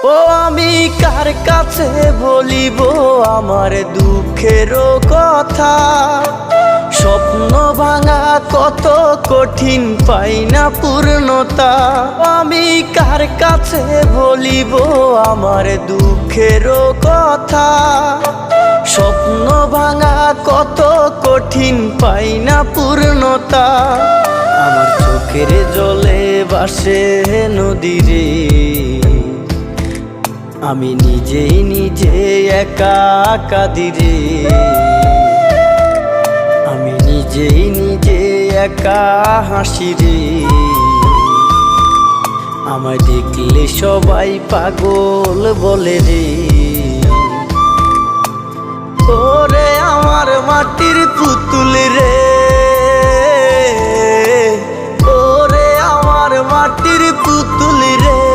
ও আমি কার কাছে বলিব আমার দুঃখের কথা? স্বপ্ন ভাঙা কত কঠিন, পাই না পূর্ণতা। আমি কার কাছে বলিব আমার দুঃখের কথা? স্বপ্ন ভাঙা কত কঠিন, পাই না পূর্ণতা। আমার চোখের জলে ভাসে নদীরে, আমি নিজেই নিজে একা কাঁদিরে। আমি নিজেই নিজে একা হাসি রে। আমায় দেখলে সবাই পাগল বলে রে। ওরে আমার মাটির পুতুল রে, ওরে আমার মাটির পুতুল রে।